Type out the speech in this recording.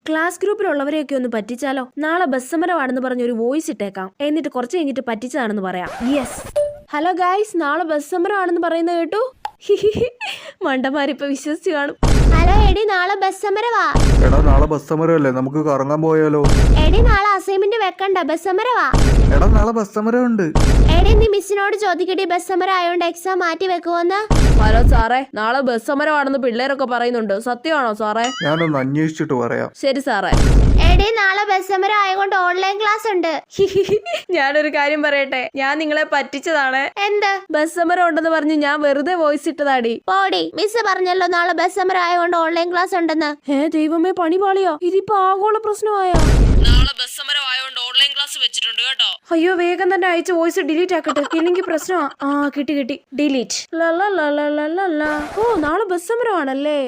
Class ഗ്രൂപ്പിലുള്ളവരെയൊക്കെ ഒന്ന് പറ്റിച്ചാലോ? നാളെ bus സമരമാണെന്ന് പറഞ്ഞ് ഒരു വോയിസ് ഇട്ടേക്കാം. എന്നിട്ട് കുറച്ച് കഴിഞ്ഞിട്ട് പറ്റിച്ചതാണെന്ന് പറയാം. യെസ്. ഹലോ ഗായ്സ്, നാളെ ബസ് സമരമാണെന്ന് പറയുന്നത് കേട്ടു. മണ്ടന്മാരിപ്പോ വിശ്വസിച്ച് കാണും. ഹലോ എടി, നാളെ ബസ് സമരവാ. എടാ നാളെ ബസ് സമരമല്ലേ, നമുക്ക് കറങ്ങാൻ പോയാലോ? എടി നാളെ അസൈൻമെന്റ് വെക്കണ്ട, ബസ് സമരവാ. എടാ നാളെ ബസ് സമരമുണ്ട്. എടി നീ മിസ്സിനോട് ചോദിക്കടി, ബസ് സമരം ആയോണ്ട് എക്സാം മാറ്റി വെക്കുവോന്ന്. ഹലോ സാറേ, നാളെ ബസ് സമരമാണെന്ന് പിള്ളേരൊക്കെ പറയുന്നുണ്ട്. സത്യമാണോ സാറേ? ഞാനൊന്ന് അന്വേഷിച്ചിട്ട് പറയാം. ശരി സാറേ. എടി നാളെ ബസ് സമരം ആയതുകൊണ്ട് ഓൺലൈൻ ക്ലാസ് ഉണ്ട്. ഞാനൊരു കാര്യം പറയട്ടെ, ഞാൻ നിങ്ങളെ പറ്റിച്ചതാണ്. എന്ത്? ബസ് സമരം ഉണ്ടെന്ന് പറഞ്ഞ് ഞാൻ വെറുതെ വോയിസ് ഇട്ടതാടി. പോടി, മിസ് പറഞ്ഞല്ലോ നാളെ ബസ് സമരം ആയതുകൊണ്ട് ഓൺലൈൻ ക്ലാസ് ഉണ്ടെന്ന്. ദൈവമേ, പണി പാളിയോ? ഇതിപ്പോ ആഗോള പ്രശ്നമായോ? നാളെ ബസ് സമരം ആയതുകൊണ്ട് ഓൺലൈൻ ക്ലാസ് വെച്ചിട്ടുണ്ട് കേട്ടോ. അയ്യോ, വേഗം തന്നെ അയച്ച വോയിസ് ഡിലീറ്റ് ആക്കട്ടെ, ഇല്ലെങ്കിൽ പ്രശ്നമാ. കിട്ടി ഡിലീറ്റ്. ഓ, നാളെ ബസ് സമരമാണല്ലേ.